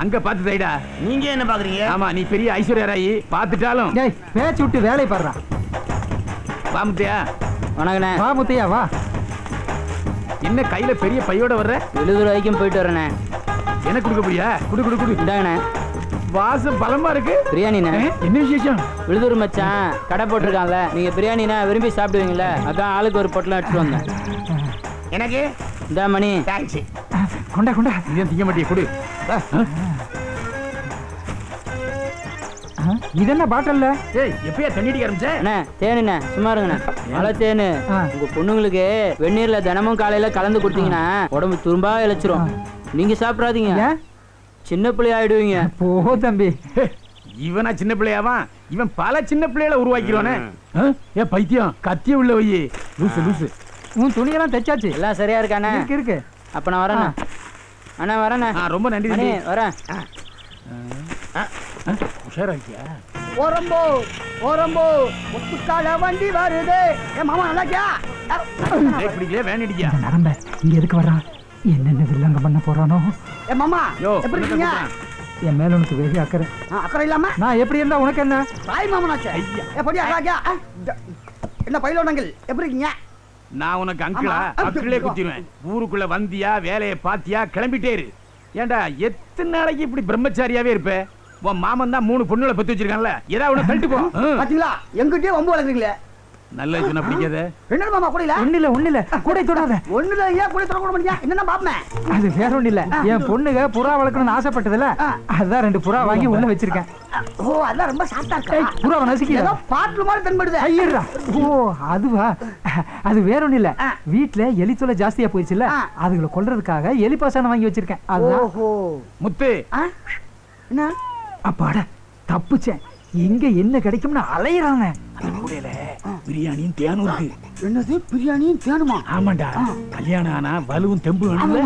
அங்க பாத்து தைடா. நீங்க என்ன பாக்குறீங்க? ஆமா, நீ பெரிய ஐஸ்வர்யா ராய், பாத்துட்டாலும் டேய் பேச்சு விட்டு வேலை பாடுறா. வா முத்தையா. வணக்கண்ணே. வா முத்தையா வா. என்ன கையில பெரிய பையோட வர்ற? 70 ரூபாய்க்கும் போயிட்டு வரேண்ணே. எனக்கு கொடுக்க போறியா? குடு குடு குடு. இந்தாங்கண்ணே. வாசம் பலமா இருக்கு. பிரியாணிண்ணே. என்ன விசேஷம்? விழுதூர் மச்சான் கடை போட்டிருக்கான்ல, நீங்க பிரியாணினா விரும்பி சாப்பிடுவீங்களே, அதான் ஆளுக்கு ஒரு பொட்டலம் எடுத்துட்டு வந்தேன். எனக்கு இந்த மணி தேங்க்ஸ். கொண்டா கொண்டா. நீ திங்க மாட்டிய குடு. இது என்ன பாட்டில்ல? ஏய், எப்பயா தண்ணி அடிக்க ஆரம்பிச்சே? அண்ணே தேனுண்ணே, சும்மா இருங்கண்ணே. மழை தேனு. உங்க பொண்ணுங்களுக்கு வெந்நீர்ல தினமும் காலையில கலந்து கொடுத்தீங்கன்னா உடம்பு துரும்பா இழைச்சிரும். நீங்க சாப்பிடாதீங்க, சின்ன பிள்ளை ஆயிடுவீங்க. போ தம்பி. இவனா சின்ன பிள்ளையாவா? இவன் பல சின்ன பிள்ளைகளை உருவாக்கிடுவானே. ஏ பைத்தியம், கத்திய உள்ள வை. லூசு லூசு. உன் துணியெல்லாம் தைச்சாச்சு? எல்லாம் சரியா இருக்கானே? இருக்கு. அப்ப நான் வரேண்ணே. அண்ணா வரேண்ணே. ரொம்ப நன்றி. வரேன். உஷாரா இருக்கியா? ஓரம்போ ஓரம்போ முத்துக்கால வண்டி வருது. ஏ மாமா நல்லா இருக்கியா? பிடிக்கல, வேன் அடிக்கியா? நரம்ப இங்க எதுக்கு வர்றான்? என்னென்ன வில்லங்க பண்ண போறானோ? ஏ மாமா எப்படி இருக்கீங்க? என் மேல உனக்கு வெகு அக்கறை. அக்கறை இல்லாம நான் எப்படி இருந்தா உனக்கு என்ன? தாய் மாமனாச்சே. ஏ படியா ராஜா. என்ன பையிலோனங்கள் எப்படி இருக்கீங்க? நான் உனக்கு அங்கிளா? அக்கிளே குத்திடுவேன். ஊருக்குள்ள வந்தியா, வேலையை பாத்தியா, கிளம்பிட்டே இரு. ஏண்டா எத்தனை நாளைக்கு இப்படி பிரம்மச்சாரியாவே இருப்ப? உன் மாமன் தான் 3 பொண்ணுகளை பெத்து வச்சிருக்கான்ல, ஏதாவது ஒண்ணு தள்ளிட்டு போ. பாத்தீங்களா, எங்கிட்டே வம்பு வளர்க்குறீங்களே. நல்ல சொன்ன பிடிக்காத. என்ன மாமா கூடையில? ஒண்ணு இல்ல கூட தொடாத. ஒண்ணுல ஏன் கூட தொட கூட மாட்டீங்க? என்னன்னா பாப்பேன். அது வேற ஒண்ணு இல்ல, என் பொண்ணுங்க புறா வளர்க்கணும்னு ஆசைப்பட்டதுல அதான் 2 புறா வாங்கி உள்ள வச்சிருக்கேன். ஓ அதெல்லாம் ரொம்ப சாப்பிட்டா இருக்கா? புறாவை நசுக்கில. ஏதோ பாட்டில் மாதிரி தென்படுது. ஐயரா. ஓ அதுவா? அது வேற ஒண்ணு இல்ல, வீட்ல எலி தொல்லை ஜாஸ்தியா போயிடுச்சுல, அதுகளை கொல்றதுக்காக எலி பாசானம் வாங்கி வச்சிருக்கேன். அதுதான். ஓஹோ முத்து. என்ன? அப்பாடா தப்புச்சேன். எங்க என்ன கிடைக்கும்னு அலையறானே. பிரியாணியும் தேனும் இருக்கு. என்னது பிரியாணியும் தேனுமா? ஆமாண்டா, கல்யாணம் ஆனா வலுவும் தெம்பு வேணும்ல.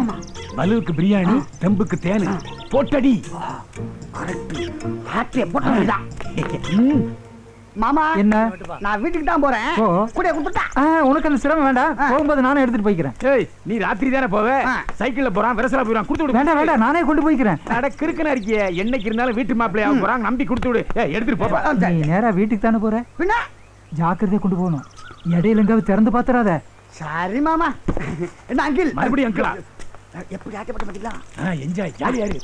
வலுவுக்கு பிரியாணி, தெம்புக்கு தேனு. போட்டடி. மாமா என்ன? நான் வீட்டுக்கு தான் போறேன். கூட கொடுத்துட்டா. உனக்கு அந்த சிரமம் வேண்டாம், போகும்போது நானே எடுத்துட்டு போய்க்கிறேன். ஏய், நீ ராத்திரி தானே போவே? சைக்கிள்ல போறான், விரசலா போறான், கொடுத்து விடு. வேண்டாம் வேண்டாம், நானே கொண்டு போய்க்கிறேன். அட கிறுக்கனா இருக்கியே, என்னைக்கு இருந்தாலும் வீட்டு மாப்பிள்ளையா போறாங்க, நம்பி கொடுத்து விடு. ஏய் எடுத்துட்டு போப்பா. நீ நேரா வீட்டுக்கு தானே போற? பின்ன ஜாக்கிரதையா கொண்டு போகணும், இடையில எங்காவது திறந்து பாத்துறாத. சரி மாமா. என்ன அங்கிள் மறுபடியும் அங்கிளா? எப்படி ஆக்கப்பட்ட பாத்தீங்களா? என்ஜாய், ஜாலியா இரு.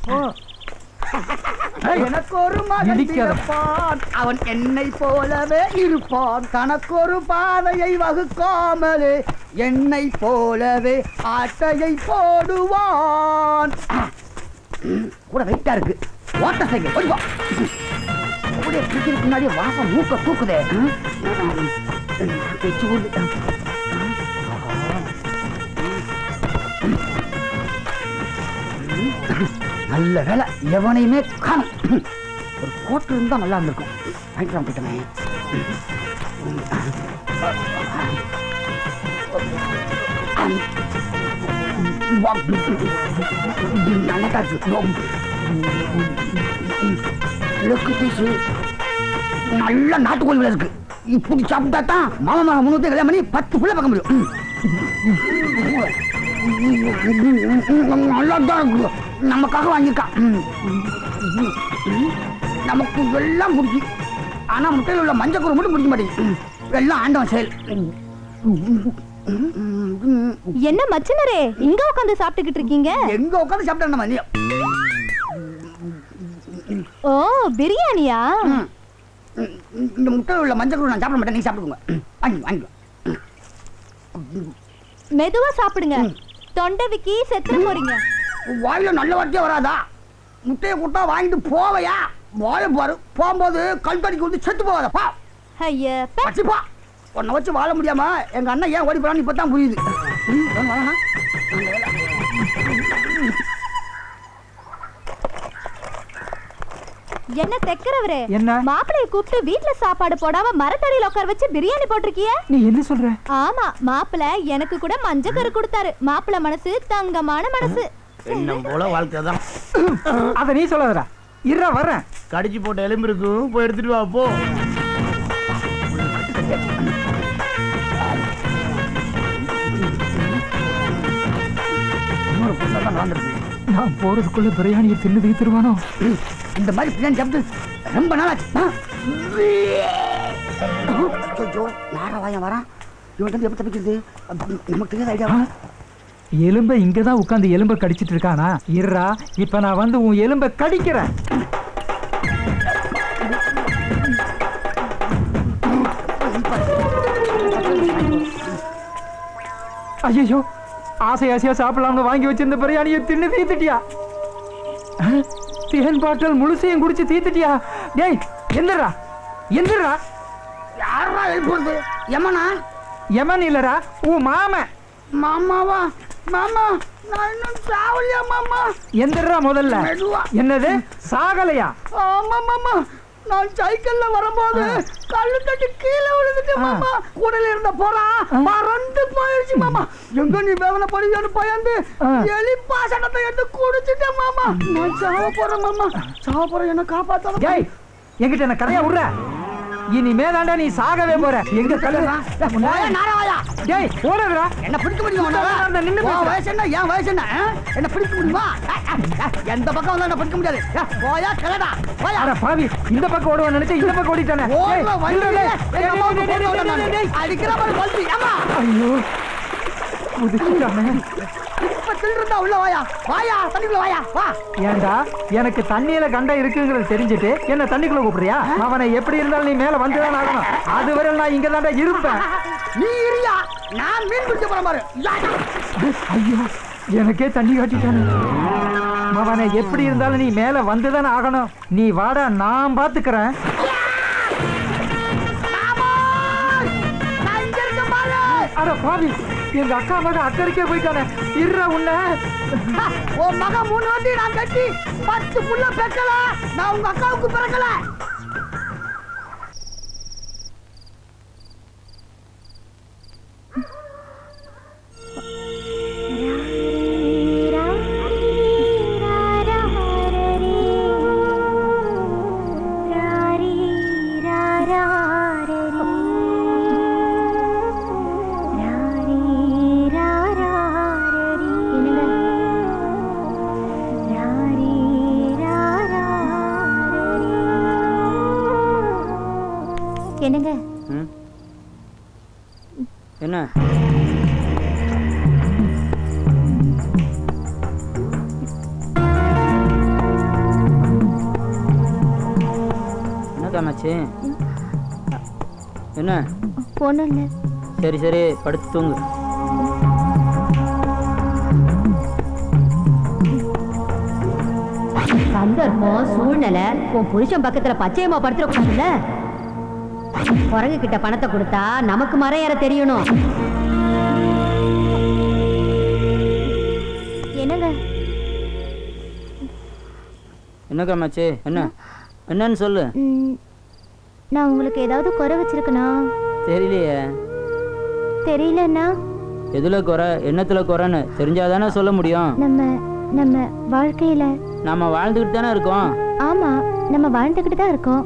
எனக்கு ஒரு மகன் பிறப்பான், அவன் என்னை போலவே இருப்பான். தனக்கு ஒரு பாதையை வகுக்காமலே என்னை போலவே ஆட்டையை போடுவான். கூட வெயிட்டா இருக்கு. ஓட்ட சைக்கிள் ஓடிவா. அப்படியே பிடிக்கிறதுக்கு முன்னாடியே வாசம் மூக்க தூக்குதே. பேச்சு ஊருது. நல்ல வேலை எவனையுமே காணும். ஒரு கோட்டு இருந்தா நல்லா இருந்திருக்கும். வாங்கிக்கலாம் போயிட்டமே. நல்ல நாட்டுக்கோழி இருக்கு. இப்படி சாப்பிட்டா தான் மாமா மகன் 3 கல்யாணம் பண்ணி 10 பிள்ளை பார்க்க முடியும். நல்லாதான் இருக்கு. நமக்காக வாங்கியிருக்கான். நமக்கு எல்லாம் பிடிக்கும், ஆனா முட்டையில் உள்ள மஞ்சள் கூறு மட்டும் பிடிக்க மாட்டேங்குது. எல்லாம் ஆண்டவன் செயல். என்ன மச்சனரே இங்க உட்கார்ந்து சாப்பிட்டுக்கிட்டு இருக்கீங்க? எங்க உட்கார்ந்து சாப்பிட்டா நம்ம ஓ பிரியாணியா? இந்த முட்டையில் உள்ள மஞ்சள் கூறு நான் சாப்பிட மாட்டேன், நீங்க சாப்பிடுங்க. வாங்கி மெதுவா சாப்பிடுங்க, தொண்டை விக்கி செத்துற போறீங்க. வாயில நல்ல வார்த்தையே வராதா? முட்டையை கூட்டா வாங்கிட்டு போவையா? வாய பாரு, போகும்போது கல் தடிக்கு வந்து செத்து போவாதப்பா. ஐயா வச்சுப்பா. உன்னை வச்சு வாழ முடியாம எங்க அண்ணன் ஏன் ஓடி போறான்னு இப்பதான் புரியுது. என்ன தெக்கறவரே? என்ன? மாப்பிளைய கூப்பிட்டு வீட்ல சாப்பாடு போடாம மரத்தடியில உட்கார வச்சு பிரியாணி போட்டிருக்கிய? நீ என்ன சொல்ற? ஆமா, மாப்பிளை எனக்கு கூட மஞ்சள் கரு கொடுத்தாரு. மாப்பிளை மனசு தங்கமான மனசு. என்ன போல வாழ்க்கை தான். அத நீ சொல்லாதடா, இருடா வரேன். கடிச்சு போட்ட எலும்பு இருக்கும், போய் எடுத்துட்டு வா போ. நான் போறதுக்குள்ள பிரியாணியை தின்னு தீத்துருவானோ? இந்த மாதிரி பிரியாணி சாப்பிட்டு ரொம்ப நாளாச்சு. ஐயோ நாராவாயம் வரான். இவன் எப்படி தப்பிக்கிறது? நமக்கு தெரியாத ஐடியாவா? எலும்பை இங்கதான் உட்காந்து எலும்பை கடிச்சிட்டு இருக்கானா? இருறா, இப்ப நான் வந்து உன் எலும்பை கடிக்கிறேன். ஐயோ, ஆசை ஆசையா சாப்பிடலாம்னு வாங்கி வச்சிருந்த பிரியாணியை தின்னு தீத்துட்டியா? தேன் பாட்டல் முழுசையும் குடிச்சு தீத்துட்டியா? டேய் எந்திரா எந்திரா. யாரா எழுப்புறது? யமனா? யமன் இல்லடா, உன் மாமன். மாமாவா? மாமா நான் இன்னும் சாவலியா மாமா? எந்திரா முதல்ல. என்னது சாகலையா? ஆமா மாமா, நான் சைக்கிள்ல வரும்போது கல்லு தட்டி கீழே விழுந்துட்டு மாமா. கூடல இருந்த போறா மறந்து போயிடுச்சு மாமா. எங்க நீ வேவன படியான்னு பயந்து எலி பாசனத்தை எடுத்து குடிச்சிட்டேன் மாமா. நான் சாவ போறேன் மாமா, சாவ போறேன், என்ன காப்பாத்தாத. டேய் என்கிட்ட என்ன கதையா விடுற? இனிமேதாண்டா நீ சாகவே போற. எங்க கல்லுடா? நாராவாயா? டேய் ஓடுறா. என்ன பிடிக்க முடியுமா? நின்னு வயசு என்ன? ஏன் வயசு என்ன? என்ன பிடிக்க முடியுமா? எந்த பக்கம் வந்தா என்ன பிடிக்க முடியாது. போயா கிளடா போயா. அட பாவி, இந்த பக்கம் ஓடுவான்னு நினைச்சா இந்த பக்கம் ஓடிட்டானே. அடிக்கிற மாதிரி வண்டி. ஆமா ஐயோ முதுக்கிட்டானே. இப்ப திருந்தா உள்ள வாயா, வாயா தண்ணிக்குள்ள வாயா வா. ஏண்டா எனக்கு தண்ணியில கண்டம் இருக்குங்கிறது தெரிஞ்சுட்டு என்ன தண்ணிக்குள்ள கூப்பிடுறியா? அவனை எப்படி இருந்தாலும் நீ மேல வந்துதான் ஆகணும். அதுவரை நான் இங்க தாண்டா இருப்பேன். நீ இரியா, நான் மீன் பிடிக்க போறேன் பாரு. ஐயோ எனக்கே தண்ணி காட்டிட்டானே. அவனை எப்படி இருந்தாலும் நீ மேல வந்துதான் ஆகணும். நீ வாடா, நான் பாத்துக்கிறேன். அட பாவி, எங்க அக்கா மகன் அக்கறைக்கே போயிட்டானே. இருற உன்ன உன் மகன் 3 வண்டி நான் கட்டி 10 புள்ள பெக்கல. நான் உங்க அக்காவுக்கு பிறக்கல. என்னங்க? என்ன என்ன காமாச்சு? என்ன ஒண்ணும் இல்ல. சரி சரி படுத்து தூங்கு. சந்தர்ப்பம் சூழ்நிலை உன் புருஷன் பக்கத்துல பச்சையம்மா படுத்துட கூடாதுல்ல. குரங்கு கிட்ட பணத்தை கொடுத்தா நமக்கு மரம் ஏற தெரியணும். என்னங்க? என்ன காமாச்சு? என்ன என்னன்னு சொல்லு. நான் உங்களுக்கு ஏதாவது குறை வச்சிருக்கனா? தெரியலையே. தெரியலன்னா எதுல குறை, என்னத்துல குறைன்னு தெரிஞ்சாதானே சொல்ல முடியும். நம்ம வாழ்க்கையில நாம வாழ்ந்துக்கிட்டு தானே இருக்கோம். ஆமா, நம்ம வாழ்ந்துக்கிட்டு தான் இருக்கோம்.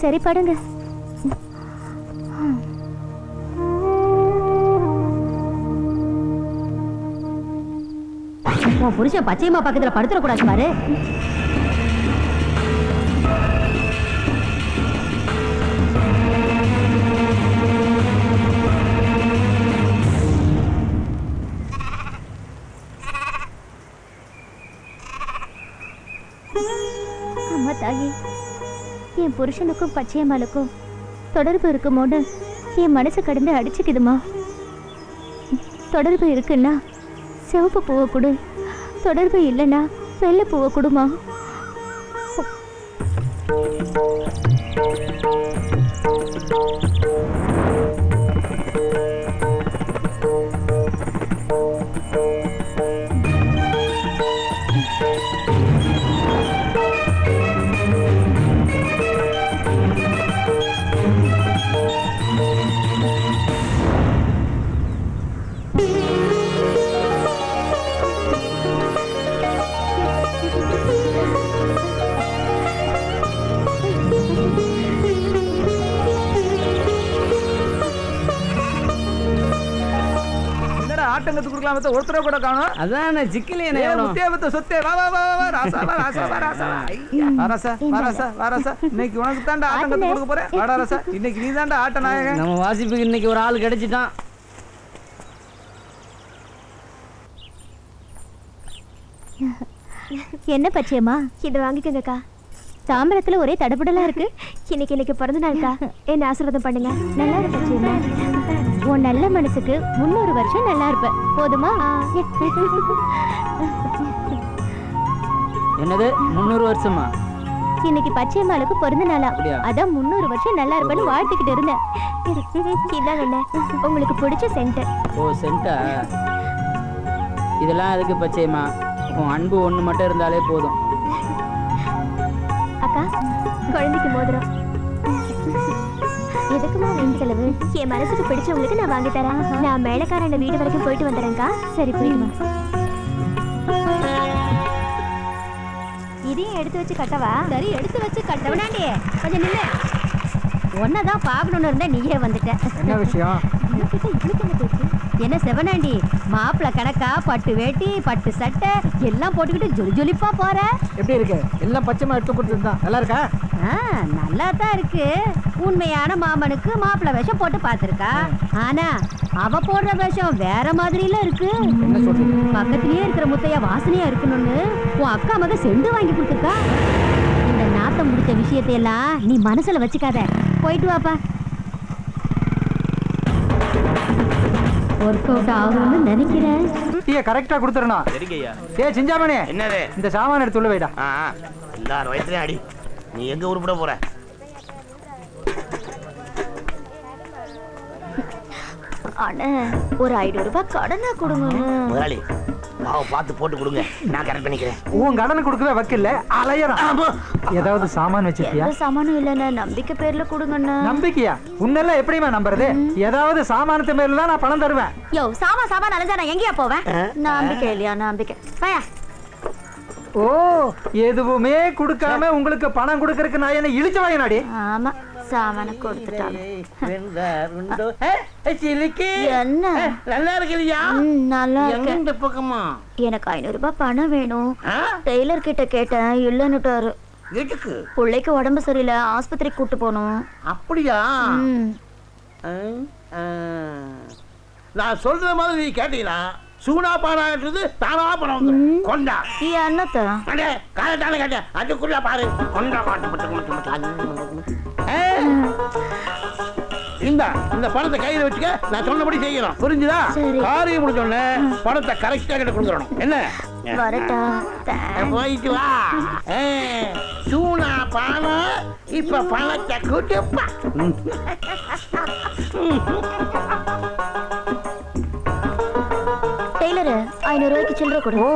சரி படுங்க. உன் புருஷன் பச்சையம்மா பக்கத்துல படுத்துட கூடாது பாரு. அம்மா தாயி, என் புருஷனுக்கும் பச்சையம்மாளுக்கும் தொடர்பு இருக்குமோன்னு என் மனசு கடந்து அடிச்சுக்குதுமா. தொடர்பு இருக்குன்னா சிவப்பு பூவை கொடு, தொடர்பு இல்லைன்னா வெள்ளை பூவை கொடுமா. ஆட்டங்கத்து குடுக்கலாம் ஒருத்தர கூட காணோம். அதான் சிக்கலே முத்தியாபத்த சொத்தே வா வா வா வா ராசா வா ராசா வா ராசா வா ராசா இன்னைக்கு உனக்கு தாண்டா ஆட்டங்கத்து கொடுக்க போறேன். வாடா ராசா, இன்னைக்கு நீ தாண்டா ஆட்ட நாயகன். நம்ம வாசிப்புக்கு இன்னைக்கு ஒரு ஆள் கிடைச்சிட்டான். என்ன பச்சையம்மா, இதை வாங்கிக்கோங்கக்கா. தாம்பரத்துல ஒரே தடபுடலா இருக்கு. இன்னைக்கு பிறந்த நாள்க்கா, என்ன ஆசீர்வாதம் பண்ணுங்க. நல்லா இரு பச்சையம்மா. உன் நல்ல மனசுக்கு 300 வருஷம் நல்லா இருப்ப. போதுமா? என்னது 300 வருஷமா? இன்னைக்கு பச்சையம்மாளுக்கு பிறந்த நாளா, அப்படியா? அதான் 300 வருஷம் நல்லா இருப்பேன்னு வாழ்த்துக்கிட்டு இருந்தேன். இதாங்க அண்ணே, உங்களுக்கு பிடிச்ச சென்ட். ஓ சென்டா? இதெல்லாம் எதுக்கு பச்சையம்மா? உன் அன்பு ஒண்ணு மட்டும் இருந்தாலே போதும். அக்கா, குழந்தைக்கு மோதிரம். எதுக்குமா வீண் செலவு? என் மனசுக்கு பிடிச்சவங்களுக்கு நான் வாங்கி தரேன். நான் மேலக்காரன் வீடு வரைக்கும் போயிட்டு வந்துடுறேன்க்கா. சரி, போயிடுமா. இதையும் எடுத்து வச்சு கட்டவா? சரி, எடுத்து வச்சு கட்டவனாண்டி. கொஞ்சம் நில்லு. ஒன்னதான் பாக்கணும்னு இருந்தா நீயே வந்துட்ட. என்ன விஷயம்? என்ன செவனாண்டி, மாப்பிள்ள கணக்கா பட்டு வேட்டி பட்டு சட்டை எல்லாம் போட்டுக்கிட்டு ஜொலி ஜொலிப்பா போற. எப்படி இருக்கு? எல்லாம் பச்சைமா எடுத்து கொடுத்துருந்தான். நல்லா இருக்கா? நல்லா தான் இருக்கு. உண்மையான மாமனுக்கு மாப்பிள்ள வேஷம் போட்டு பார்த்திருக்கா. ஆனா அவ போடுற வேஷம் வேற மாதிரில இருக்கு. என்ன சொல்றீங்க? பக்கத்திலேயே இருக்கிற முத்தையா வாசனையா இருக்கணும்னு உன் அக்கா மக செண்டு வாங்கி கொடுத்துருக்கா. இந்த நாத்தம் முடிச்ச விஷயத்தையெல்லாம் நீ மனசுல வச்சுக்காத. போயிட்டு வாப்பா. ஒர்க் அவுட் ஆகும்னு நினைக்கிறேன். டீயை கரெக்டா கொடுத்துறணும். சரிங்கய்யா. ஏய் சிஞ்சாமணி, என்னது? இந்த சாமான எடுத்து உள்ள வைடா. எல்லாரும் வயசுலயும் அடி. நீ எங்க உருப்பிட போற? அண்ணே, ஒரு 500 ரூபாய் கடனா கொடுங்க. முதலாளி பார்த்து போட்டு கொடுங்க, நான் கரெக்ட் பண்ணிக்கிறேன். உன் கடனை கொடுக்கவே வக்கில்ல, அலையறான். ஏதாவது சாமான் வச்சிருக்கியா? எந்த சாமானும் இல்லைண்ணே, நம்பிக்கை பேர்ல கொடுங்கண்ணே. நம்பிக்கையா? உன்னெல்லாம் எப்படிமா நம்புறது? ஏதாவது சாமானத்து மேல தான் நான் பணம் தருவேன். யோ, சாமான் அலைஞ்சா நான் எங்கேயா போவேன்? நம்பிக்கை இல்லையா? நம்பிக்கை. வாயா. ஓ, எதுவுமே கொடுக்காம உங்களுக்கு பணம் கொடுக்கறதுக்கு நான் என்ன இழிச்ச வாயினாடி? ஆமா, சாமான கொடுத்துட்டாங்க. என்ன நல்லா இருக்கிறியா? நல்லா இருக்கு. இந்த பக்கமா எனக்கு 500 ரூபாய் பணம் வேணும். டெய்லர் கிட்ட கேட்டேன், இல்லன்னுட்டாரு. எதுக்கு? பிள்ளைக்கு உடம்பு சரியில்லை, ஆஸ்பத்திரிக்கு கூட்டு போகணும். அப்படியா? நான் சொல்ற மாதிரி நீ கேட்டீங்களா? சூனா பானான்றது தானா பணம் வந்து கொண்டா. என்னத்த காலத்தான கேட்டேன், அதுக்குள்ள பாரு. கொண்டா இந்த பணத்தை கையில வச்சுக்க, நான் சொன்னபடி செய்யணும். புரிஞ்சுதா? காரியம் முடிஞ்சோடனே பணத்தை கரெக்டா கிட்ட கொடுத்துடணும். என்ன? வரட்டா? போயிட்டு வா. சூனா பானா இப்ப பணத்தை கூட்டுப்பா. டெய்லரு 500 ரூபாய்க்கு சில்லறை கொடு. ஓ,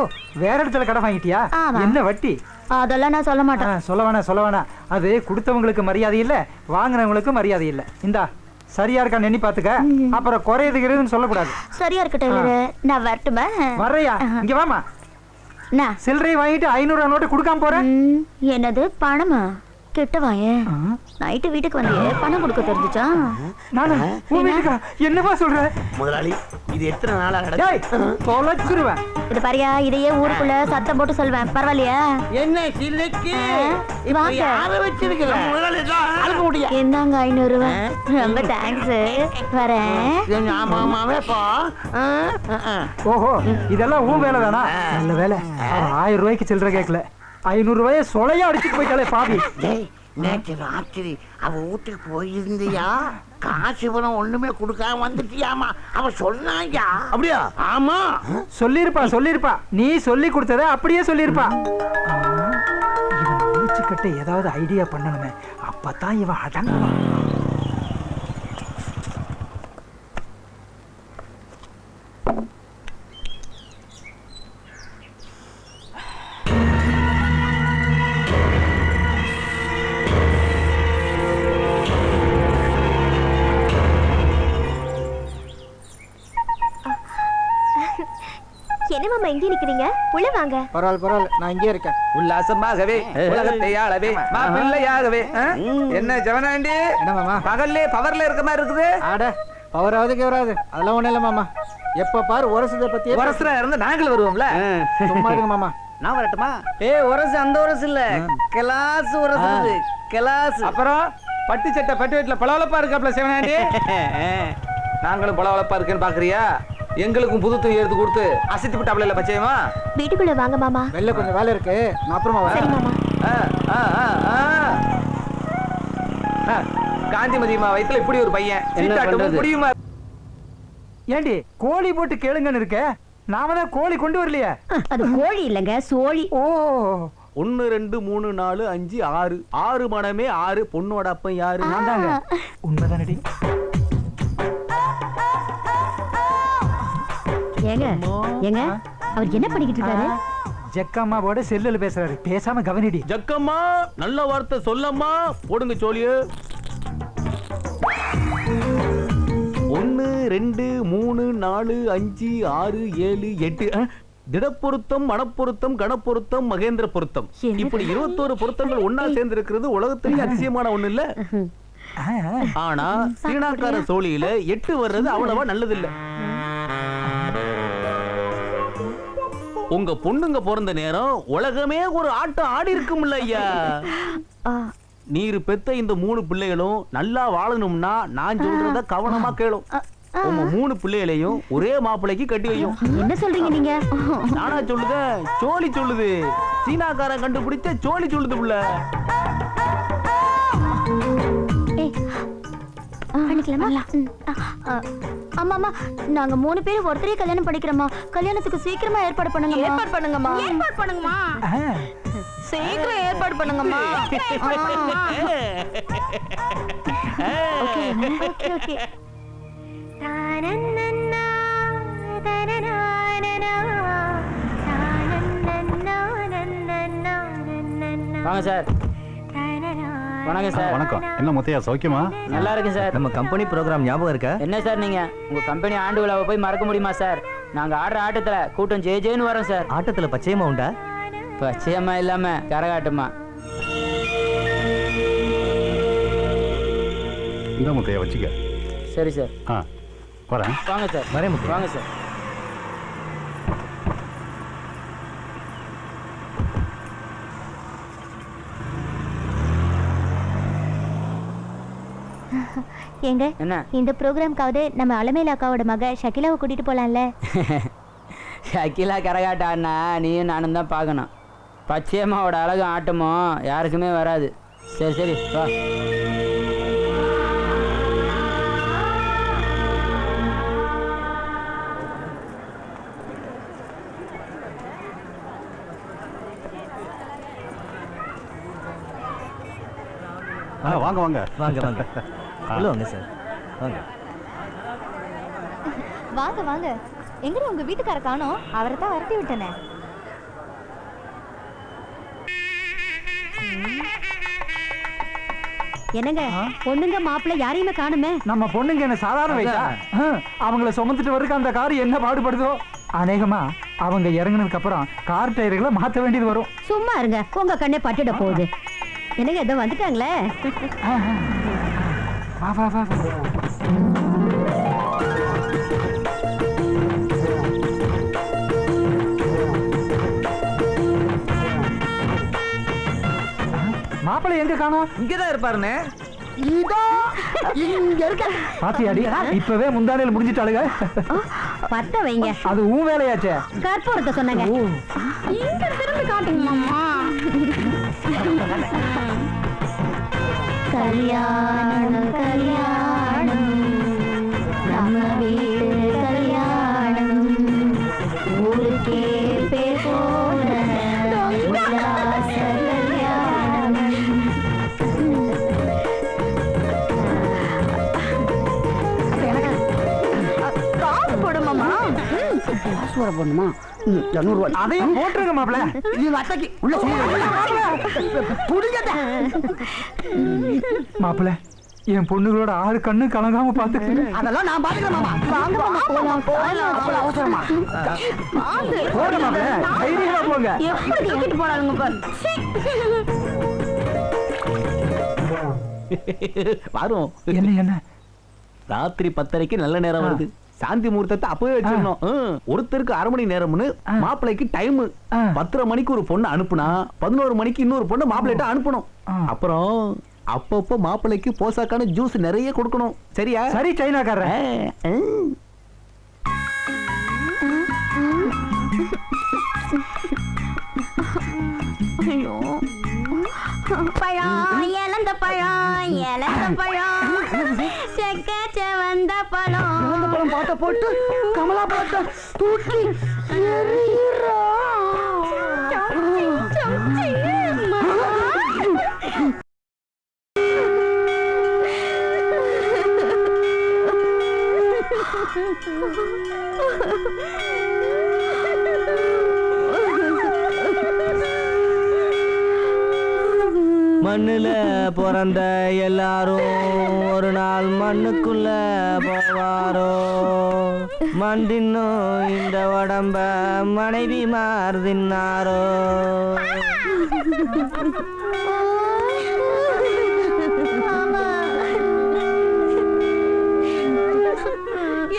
வேற இடத்துல கடை வாங்கிட்டியா? ஆமா. என்ன வட்டி? அதெல்லாம் நான் சொல்ல மாட்டேன். சொல்ல வேணாம். அது கொடுத்தவங்களுக்கு மரியாதை இல்ல, வாங்கினவங்களுக்கு மரியாதை இல்ல. இந்தா, சரியா இருக்கான்னு எண்ணி பாத்துக்க. அப்புறம் குறையுதுன்னு சொல்லக்கூடாது. சரியா இருக்கு டெய்லரு, நான் வரட்டுமா? வர்றையா? இங்க வாமா. சில்லறை வாங்கிட்டு 500 நோட்டு கொடுக்காம போறேன். என்னது பணமா? கிட்ட வாயே. நைட்டு வீட்டுக்கு வந்தியே, பணம் கொடுக்க தெரிஞ்சுச்சா? நானு உன் வீட்டுக்கா? என்னமா சொல்ற முதலாளி? இது எத்தனை நாளா டேய், தொலைச்சிருவேன். இது பாரியா, இதையே ஊருக்குள்ள சத்தம் போட்டு சொல்வேன். பரவாயில்லையா? என்ன சில்லுக்கு இப்ப யார வச்சிருக்கல? முதலாளி அழுக்க முடியா? என்னங்க 500 ரூபாய்? ரொம்ப தேங்க்ஸ். வரேன். ஆமாவே போ. ஓஹோ, இதெல்லாம் உன் வேலை தானா? நல்ல வேலை. 1000 ரூபாய்க்கு சில்லறை கேட்கல, 500 ரூபாயை சொலையா அடிச்சுட்டு போயிட்டாலே பாவி. நேற்று ராத்திரி அவ வீட்டுக்கு போயிருந்தியா? காசு பணம் ஒண்ணுமே கொடுக்காம வந்துட்டியாமா? அவ சொன்னாங்க. அப்படியா? ஆமா, சொல்லிருப்பா. நீ சொல்லி கொடுத்தத அப்படியே சொல்லிருப்பா. இவன் முடிச்சுக்கிட்ட ஏதாவது ஐடியா பண்ணணுமே, அப்பதான் இவன் அடங்குவான். என்ன மாமா இங்கே நிக்கிறீங்க? உள்ள வாங்க. பரவாயில்ல, நான் இங்கே இருக்கேன். உல்லாசமாகவே உலகத்தை ஆளவே மாப்பிள்ளையாகவே. என்ன ஜவனாண்டி, என்ன மாமா பகல்லே பவர்ல இருக்க மாதிரி இருக்குது? ஆட பவராவது கேவராது அதெல்லாம் ஒண்ணும் இல்ல மாமா. எப்ப பாரு உரசத பத்தி உரசுரா இருந்தா நாங்களும் வருவோம்ல. சும்மா இருங்க மாமா. நான் வரட்டுமா? உரசு அந்த உரசு இல்ல, கிளாஸ் உரசு, கிளாஸ். அப்புறம் பட்டு சட்டை பட்டு வீட்டுல பளபளப்பா இருக்காப்ல சிவனாண்டி. நாங்களும் பளபளப்பா இருக்குன்னு பாக்குறியா? எங்களுக்கும் புது துணி எடுத்து கொடுத்து அசத்தி விட்டாப்ல இல்ல பச்சையமா. வீட்டுக்குள்ள வாங்க மாமா. வெளில கொஞ்சம் வேலை இருக்கு, நான் அப்புறமா சரி வரேன். மாமா. காந்திமதிமா வயித்துல இப்படி ஒரு பையன் சீட்டாட்டமும் முடியுமா? ஏண்டி கோழி போட்டு கேளுங்கன்னு இருக்க? நாம தான் கோழி கொண்டு வரலையே. அது கோழி இல்லைங்க, சோழி. ஓ 1 2 3 4 5 6 6 மனமே 6. பொண்ணோட அப்பன் யாரு? நான் தாங்க. உண்மைதானடி? ஏங்க ஏங்க அவர் என்ன பண்ணிக்கிட்டு இருக்காரு? ஜக்கம்மாவோட செல்லுல பேசுறாரு, பேசாம கவனிடி. ஜக்கம்மா நல்ல வார்த்தை சொல்லம்மா. போடுங்க சோழிய. 1 2 3 4 5 6 7 8. திடப்பொருத்தம், மனப்பொருத்தம், கணப்பொருத்தம், மகேந்திர பொருத்தம். இப்படி 21 பொருத்தங்கள் ஒன்னா சேர்ந்து இருக்கிறது உலகத்திலேயே அதிசயமான ஒண்ணு இல்ல. ஆனா சீனாக்கார சோழியில 8 வர்றது அவ்வளவா நல்லது இல்ல. உங்க பொண்ணுங்க பிறந்த நேரம் உலகமே ஒரு ஆட்டம் ஆடி இருக்கும்ல ஐயா. நீர் பெத்த இந்த 3 பிள்ளைகளும் நல்லா வாழணும்னா நான் சொல்றத கவனமா கேளும். உங்க 3 பிள்ளைகளையும் ஒரே மாப்பிள்ளைக்கு கட்டி வையும். என்ன சொல்றீங்க நீங்க? நானா சொல்லுத? சோழி சொல்லுது. சீனாக்காரன் கண்டுபிடிச்ச சோழி சொல்லுது புள்ள. பண்ணிக்கலாமா? ஆமா ஆமா, நாங்க 3 பேரும் ஒருத்தரே கல்யாணம் பண்ணிக்கிறோமா. கல்யாணத்துக்கு சீக்கிரமா ஏற்பாடு பண்ணுங்க. ஏற்பாடு பண்ணுங்கம்மா. ஏற்பாடு பண்ணுங்கம்மா. சீக்கிரம் ஏற்பாடு பண்ணுங்கம்மா. Okay okay okay. வாங்க சார். வணக்கம் சார். வணக்கம். என்ன முத்தையா சௌக்கியமா? நல்லா இருக்கு சார். நம்ம கம்பெனி ப்ரோக்ராம் ஞாபகம் இருக்கா? என்ன சார் நீங்க உங்க கம்பெனி ஆண்டு விழாவை போய் மறக்க முடியுமா சார்? நாங்க ஆடுற ஆட்டத்துல கூட்டம் ஜேஜேன்னு வரோம் சார். ஆட்டத்துல பச்சையம்மா உண்டா? பச்சையம்மா இல்லாம கரகாட்டமா? இந்த முத்தையா வச்சுக்க. சரி சார். வரேன். வாங்க சார். வரேன். வாங்க சார். ஏங்க என்ன? இந்த ப்ரோக்ராம்காவது நம்ம அலமேல அக்காவோட மக ஷகிலாவை கூட்டிட்டு போலாம்ல? ஷகிலா கரகாட்டம் ஆடினா நீயும் நானும் தான் பார்க்கணும். பச்சையம்மாவோட அழகும் ஆட்டமும் யாருக்குமே வராது. சரி சரி வா. வாங்க வாங்க வாங்க வாங்க. உள்ள வாங்க சார். வாங்க வாங்க வாங்க. எங்க உங்க வீட்டுக்கார காணோம்? அவரை தான் வரட்டி விட்டனே. என்னங்க பொண்ணுங்க மாப்பிள்ளை யாரையுமே காணுமே. நம்ம பொண்ணுங்க என்ன சாதாரண வயசா? அவங்கள சுமந்துட்டு வர்றதுக்கு அந்த கார் என்ன பாடுபடுதோ. அநேகமா அவங்க இறங்குனதுக்கு அப்புறம் கார் டயர்களை மாற்ற வேண்டியது வரும். சும்மா இருங்க, உங்க கண்ணே பட்டுட போகுது. என்னங்க ஏதோ வந்துட்டாங்களே. வா வா வா வா. மாப்பிள்ளை எங்க காணோம்? இங்கதான் இருப்பாருன்னு. இதோ இங்க இருக்க. பாத்தியாடி, இப்பவே முந்தானையில் முடிஞ்சிட்டாளுங்க. பத்த வைங்க. அது உன் வேலையாச்சே. கற்பூரத்தை சொன்னாங்க. இங்க திரும்பி காட்டுங்க மாமா. கல்யாணம் கல்யாணம் நம்ம வீட்டு கல்யாணம் ஊருக்கே பேர் போன உல்லாச கல்யாணம். காசு போடுமாமா? காசு வர போடணுமா? 200 ரூபாய். அதையும் போட்டுருங்க மாப்பிள்ள. இது அத்தைக்கு உள்ள புடிங்கட்ட. மாப்பிள்ள என் பொண்ணுகளோட 6 கண்ணு கலங்காம பாத்துக்க. அதெல்லாம் நான் பாத்துக்கிறேன் மாமா. வாங்க மாமா போலாம் போலாம். அவ்வளவு அவசரமா? போங்க மாப்பிள்ள, தைரியமா போங்க. எப்படி தூக்கிட்டு போறாங்க பாரு. வரும். என்ன என்ன ராத்திரி 10:30க்கு நல்ல நேரம் வருது. சாந்தி முகூர்த்தத்தை அப்பவே வச்சிடணும். ஒருத்தருக்கு 1/2 மணி நேரம்னு மாப்பிள்ளைக்கு டைம். 10:30 மணிக்கு ஒரு பொண்ணு அனுப்புனா 11 மணிக்கு இன்னொரு பொண்ணு மாப்பிள்ளைட்ட அனுப்பணும். அப்புறம் அப்பப்போ மாப்பிள்ளைக்கு போசாக்கான ஜூஸ் நிறைய கொடுக்கணும். சரியா? சரி சைனாக்காரன். ஐயோ பழம் இழந்த பழம் இழந்த பழம் செக்க செவந்த பழம் பாட்ட போட்டு கமலா பாட்ட தூக்கி எறிகிறா. மண்ணுல பிறந்த எல்லாரும் ஒரு நாள் மண்ணுக்குள்ள போவாரோ. மண் தின்னும் இந்த உடம்ப மனைவி மாறுதின்னாரோ.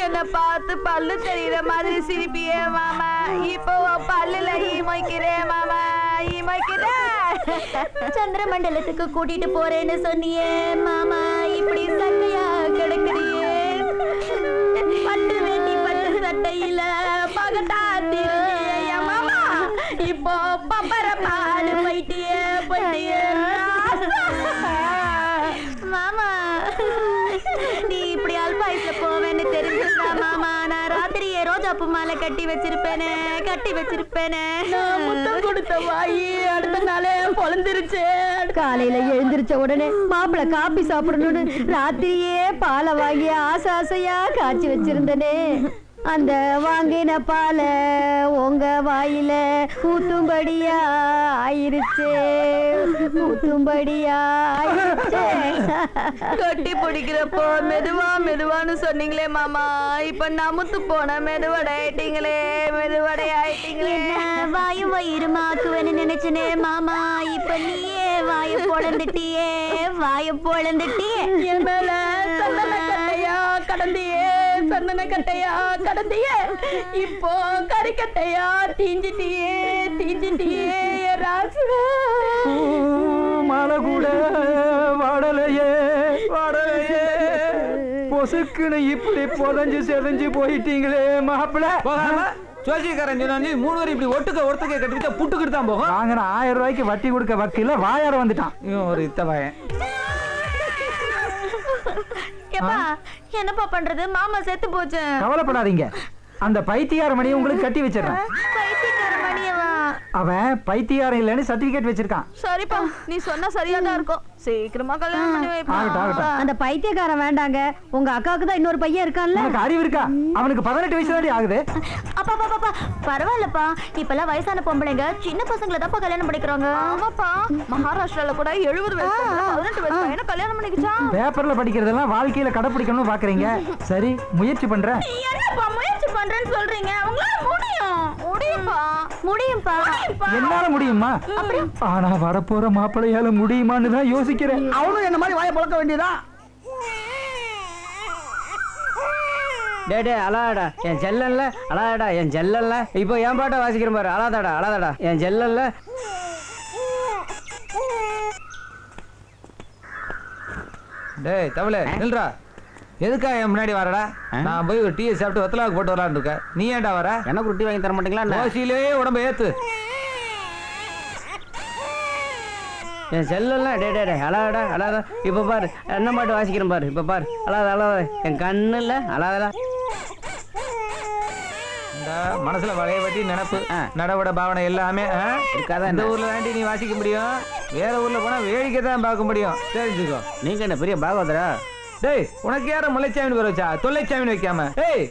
என்ன பார்த்து பல்லு தெரியுற மாதிரி சிரிப்பியே மாமா. இப்போ பல்லுல ஈமைக்கிறேன் மாமா, ஈமைக்கிறேன். சந்திரமண்டலத்துக்கு கூட்டிட்டு போறேன்னு சொன்னியே மாமா, இப்படி சட்டையா கிடக்குறியே. பட்டு வேட்டி பட்டு சட்டையில பகட்டா திரும்பியே மாமா. இப்போ பப்பர பாடு போயிட்டியே போயிட்டியே மாமா. நீ இப்படி அல்பாயுஸ்ல போவேன்னு தெரிஞ்சிருந்தா மாமா, நான் ராத்திரியே ரோஜாப்பூ மாலை கட்டி வச்சிருப்பேனே, கட்டி வச்சிருப்பேனே. முத்தம் கொடுத்த வாயி அடுத்த நாளே பொழந்துருச்சு. காலையில எழுந்திருச்ச உடனே மாப்பிள்ளை காப்பி சாப்பிடணும்னு ராத்திரியே பாலை வாங்கி ஆசை ஆசையா காய்ச்சி வச்சிருந்தனே. அந்த வாங்கின பால உங்க வாயில ஊத்தும்படியா ஆயிருச்சே, ஊத்தும்படியா ஆயிருச்சே. கட்டி பிடிக்கிறப்போ மெதுவா மெதுவான்னு சொன்னீங்களே மாமா, இப்ப நமுத்து போன மெதுவடை ஆயிட்டீங்களே, மெதுவடை ஆயிட்டீங்களே. வாயும் வயிறு மாக்குவேன்னு நினைச்சனே மாமா, இப்ப நீயே வாய பொழந்துட்டியே, வாய பொழந்துட்டியே. என் மேல சந்தன கட்டையா கடந்தியே, சந்தன கட்டையா கடந்தியே. இப்போ கறிக்கட்டையா தீஞ்சிட்டியே, தீஞ்சிட்டியே ராசு. மழை கூட வாடலையே, வாடலையே. பொசுக்குன்னு இப்படி புதஞ்சு செதஞ்சு போயிட்டீங்களே மாப்பிள்ள. ஜோசியக்காரன் சொன்னா 3 வரை இப்படி ஒட்டுக்க கட்டிக்கிட்டா புட்டுக்கிட்டு தான் போகும். வாங்கின 1000 ரூபாய்க்கு வட்டி கொடுக்க வக்கீல வாயார வந்துட்டான். இவன் ஒரு இத்த பையன். என்னப்பா பண்றது, மாமா செத்து போச்சு. கவலைப்படாதீங்க, அந்த பைத்தியார மணியை உங்களுக்கு கட்டி வச்சிடறேன். பைத்தியக்கார மணியவா? அவன் பைத்தியாரம் இல்லைன்னு சர்டிபிகேட் வச்சிருக்கான். சரிப்பா, நீ சொன்னா சரியா தான் இருக்கும். சீக்கிரமா கல்யாணம் பண்ணி வைப்பா. அந்த பைத்தியக்காரன் வேண்டாங்க, உங்க அக்காவுக்கு தான் இன்னொரு பையன் இருக்கான்ல. உனக்கு அறிவு இருக்கா? அவனுக்கு 18 வயசு தாண்டி ஆகுது. அப்பா பரவாயில்லப்பா, இப்பெல்லாம் வயசான பொம்பளைங்க சின்ன பசங்களை தான் கல்யாணம் பண்ணிக்கிறாங்க. ஆமாப்பா, மகாராஷ்டிரால கூட 70 வயசு 18 வயசு பையனை கல்யாணம் பண்ணிக்கிச்சான். பேப்பர்ல படிக்கிறதெல்லாம் வாழ்க்கையில கடைப்பிடிக்கணும்னு பாக்குறீங்க. சரி, முயற்சி பண்றேன். என்னப்பா முயற்சி பண்றேன்னு சொல்றீங்க? உங்களால முடியும். முடியும்பா, முடியும்பா. என்னால முடியுமா? ஆனா வரப்போற மாப்பிள்ளையால முடியுமான்னு தான் யோசிக்கிறேன். அவனும் என்ன மாதிரி வாயை பழக்க வேண்டியதான். டே அழாடா என் செல்லல்ல, அழாடா என் செல்லல்ல. இப்போ என் பாட்டை வாசிக்கிறேன் பாரு. அழாதாடா அழாதாடா என் செல்லல்ல. டேய் தவளே நில்றா. எதுக்கா என் முன்னாடி வரடா? நான் போய் ஒரு டீ சாப்பிட்டு வத்தலாவுக்கு போட்டு வரலான்னு இருக்கேன். நீ ஏன்டா வர? எனக்கு ஒரு டீ வாங்கி தர மாட்டீங்களா? தோசையிலே உடம்ப ஏத்து. என் செல்லெல்லாம் டே அழாடா அழாதா. இப்போ பாரு என்ன பாட்டு வாசிக்கிறேன் பாரு. இப்போ பாரு அழாத அழாத என் கண்ணு இல்லை அழாதடா. இந்த மனசுல வளைய வட்டி நினைப்பு நடவட பாவனை எல்லாமே இருக்காதான். இந்த ஊர்ல தாண்டி நீ வாசிக்க முடியும். வேற ஊர்ல போனா வேடிக்கை தான் பார்க்க முடியும். தெரிஞ்சுக்கோ. நீங்க என்ன பெரிய பாகவதரா? டேய் உனக்கு யார முல்லைச்சாமின்னு பேர் வச்சா? தொல்லைச்சாமின்னு வைக்காம. ஏய்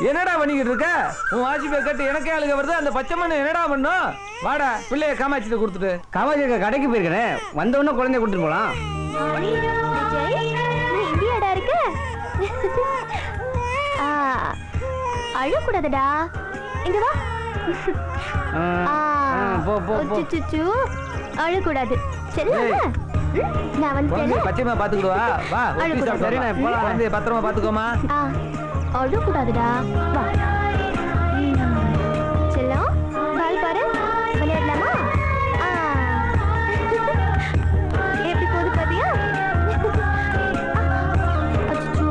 என்னடா பண்ணிக்கிட்டு இருக்க? உன் வாசிப்பை கட்டு எனக்கே அழுக வருது. அந்த பச்சை மண்ணு என்னடா பண்ணும்? வாடா பிள்ளைய காமாட்சிட்ட கொடுத்துட்டு. காமாட்சி கடைக்கு போயிருக்கேன். வந்தவொடனே குழந்தைய கொடுத்துட்டு போலாம். இந்தியாடா இருக்கு. அழக்கூடாதுடா. இங்க வா. அழக்கூடாது. சரி நான் வந்து பச்சைமா பாத்துக்கிடுவா. வா. சரி போலாம். பத்திரமா பாத்துக்கோமா. அழக்கூடாதுடா. வா. செல்லம், பால் பாரு. விளையாடலாமா? எப்படி போகுது பாத்தியா? அச்சோ.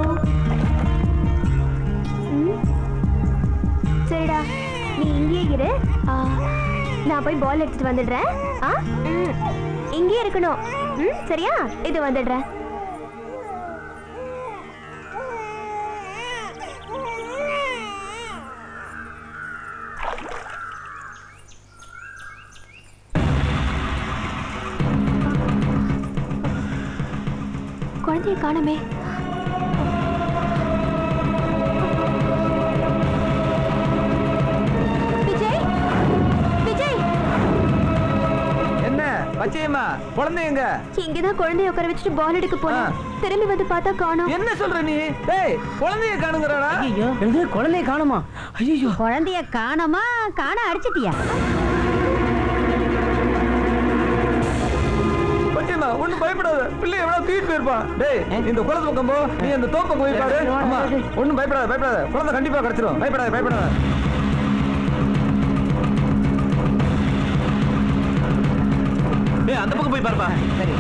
சரிடா, நீ இங்கே இரு. நான் போய் பால் எடுத்துட்டு வந்துடுறேன். இங்கே இருக்கணும். சரியா? இது வந்துடுறேன். குழந்தைய காணுமே. விஜய், விஜய். என்ன பச்சையம்மா, குழந்தை எங்க? இங்கதான் குழந்தைய உட்கார வச்சுட்டு பால் எடுக்க போனேன். திரும்பி வந்து பார்த்தா காணோம். என்ன சொல்ற நீ? டேய், குழந்தைய காணுங்கறாடா. ஐயோ, எங்க குழந்தைய காணுமா? ஐயோ, குழந்தைய காணோமா? காண அடிச்சிட்டியா? பச்சையம்மா, ஒண்ணும் பயப்படாத. பிள்ளை எவ்வளவு தூக்கிட்டு போயிருப்பான். டேய், இந்த குளத்து பக்கம் போ. நீ அந்த தோப்பு போய் பாரு. அம்மா, ஒண்ணும் பயப்படாத, பயப்படாத. குழந்தை கண்டிப்பா கிடைச்சிரும். பயப்படாத, பயப்படாத. டேய், அந்த பக்கம் போய் பாருப்பா. சரி.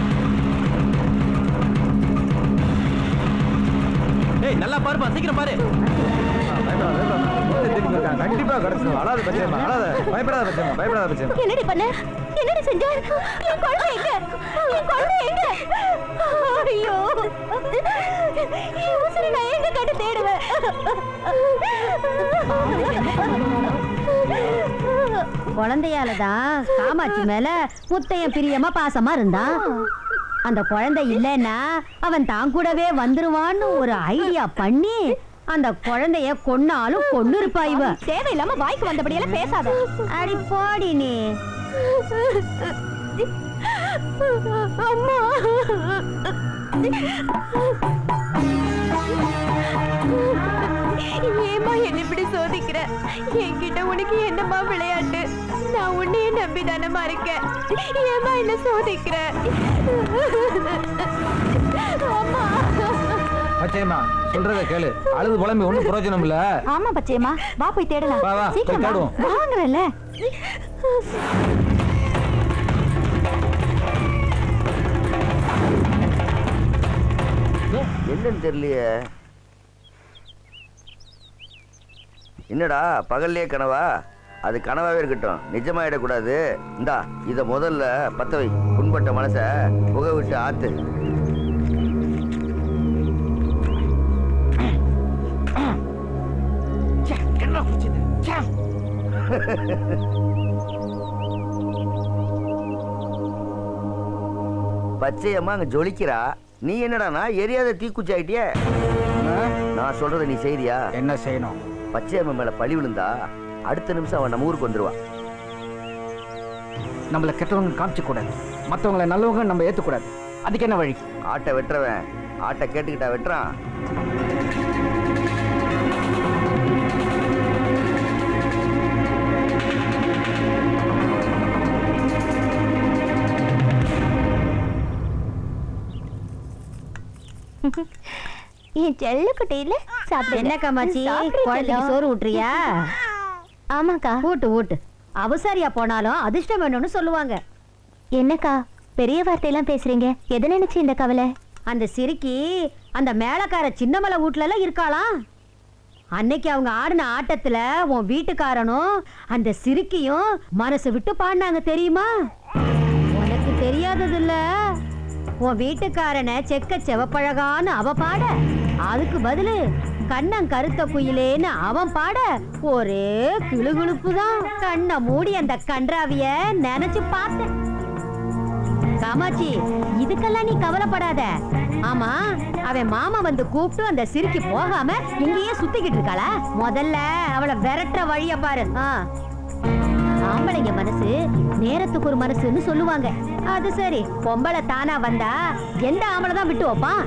டேய், நல்லா பாருப்பா, சீக்கிரம் பாரு. கண்டிப்பா கிடைச்சிரும். அழாத பச்சையம்மா, அழாத. பயப்படாத பச்சையம்மா, பயப்படாத பச்சையம்மா. என்னடி பண்ண? என்னடி செஞ்ச? என் குழந்தை எங்க? என் குழந்தை எங்க? ஐயோ, என் உசுரை நான் எங்க கண்டு தேடுவேன்? குழந்தையாலதான் காமாட்சி மேல முத்தையன் பிரியமா பாசமா இருந்தான். அந்த குழந்தை இல்லைன்னா அவன் தான் கூடவே வந்துருவான்னு ஒரு ஐடியா பண்ணி அந்த குழந்தைய கொன்னாலும் கொன்னு இருப்பா இவ. தேவையில்லாம வாய்க்கு வந்தபடியெல்லாம் பேசாத. அடி போடி நீ. அம்மா, ஏமா என்ன இப்படி சோதிக்கிற? என்கிட்ட உனக்கு என்னமா விளையாட்டு? நான் உன்னையே நம்பி தானமா இருக்கேன். ஏமா என்ன சோதிக்கிற? அம்மா. பச்சையம்மா, சொல்றத கேளு. அழுது புலம்பி ஒண்ணும் பிரயோஜனம் இல்ல. ஆமா பச்சையம்மா, வா போய் தேடலாம். வா, வா, போய் சீக்கிரம் தேடுவோம். வாங்கறல. என்னன்னு தெரியலையே. என்னடா பகல்லையே கனவா? அது கனவாவே இருக்கட்டும், நிஜமாயிடக்கூடாது. இந்தா இத முதல்ல பத்த வை. புண்பட்ட மனச புகை விட்டு ஆத்து. பச்சையம்மா அங்க ஜொலிக்கிறா. நீ என்னடானா எரியாத தீக்குச்சி ஆயிட்டிய. நான் சொல்றத நீ செய்தியா? என்ன செய்யணும்? பச்சையம்மா மேல பழி விழுந்தா அடுத்த நிமிஷம் அவன் நம்ம ஊருக்கு வந்துருவான். நம்மள கெட்டவங்க காமிச்சு கூடாது, மற்றவங்களை நல்லவங்க நம்ம ஏத்துக்கூடாது. அதுக்கு என்ன வழி? ஆட்டை வெட்டுறவன் ஆட்டை கேட்டுக்கிட்டா வெட்டுறான். என் செல்லக்குட்டையில சாப்பிடு. என்ன காமாட்சி, குழந்தைக்கு சோறு ஊட்டுறியா? ஆமாக்கா. ஊட்டு ஊட்டு. அவசரியா போனாலும் அதிர்ஷ்டம் வேணும்னு சொல்லுவாங்க. என்னக்கா பெரிய வார்த்தையெல்லாம் பேசுறீங்க? எதை நினைச்சு இந்த கவலை? அந்த சிரிக்கி அந்த மேலக்கார சின்னமலை வீட்டுல எல்லாம் இருக்காளாம். அன்னைக்கு அவங்க ஆடின ஆட்டத்துல உன் வீட்டுக்காரனும் அந்த சிரிக்கியும் மனசு விட்டு பாடினாங்க தெரியுமா? உனக்கு தெரியாதது இல்ல. உன் வீட்டுக்காரனை செக்க செவப்பழகான்னு அவ பாட, அதுக்கு பதிலு கண்ணம் கருத்த குயிலேன்னு அவன் பாட ஒரே கிளுகிழுப்பு தான். கண்ணை மூடி அந்த கன்றாவிய நினைச்சு பார்த்தேன். காமாட்சி, இதுக்கெல்லாம் நீ கவலைப்படாத. ஆமா, அவன் மாமா வந்து கூப்பிட்டு அந்த சிரிக்கி போகாம இங்கேயே சுத்திக்கிட்டு இருக்காளா? முதல்ல அவளை விரட்டுற வழிய பாரு. ஆம்பளைங்க மனசு நேரத்துக்கு ஒரு மனசுன்னு சொல்லுவாங்க. அது சரி, பொம்பளை தானா வந்தா எந்த ஆம்பளை தான் விட்டு வைப்பான்?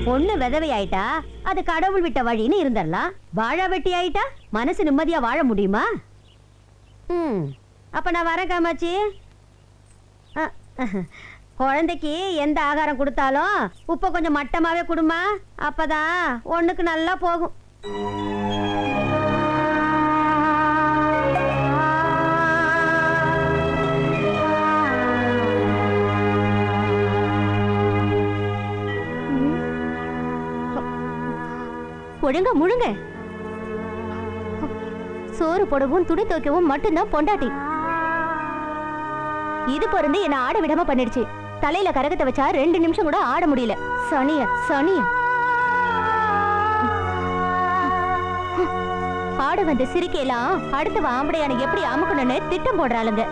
பொண்ணு விதவை ஆயிட்டா அது கடவுள் விட்ட வழின்னு இருந்துடலாம். வாழ வெட்டி ஆயிட்டா மனசு நிம்மதியா வாழ முடியுமா? அப்ப நான் வரேன் காமாட்சி. குழந்தைக்கு எந்த ஆகாரம் கொடுத்தாலும் உப்பை கொஞ்சம் மட்டமாவே கொடுமா, அப்பதான் ஒண்ணுக்கு நல்லா போகும். ஒழுங்கா முழுங்க. சோறு போடவும் துணி துவைக்கவும் மட்டும்தான் பொண்டாட்டி. இது பிறந்து என்ன ஆட விடாம பண்ணிடுச்சு. தலையில கரகத்தை வச்சா 2 நிமிஷம் கூட ஆட முடியல. சனிய சனிய ஆட வந்த சிரிக்கையெல்லாம் அடுத்த ஆம்படையான எப்படி அமுக்கணும்னு திட்டம் போடுறாளுங்க.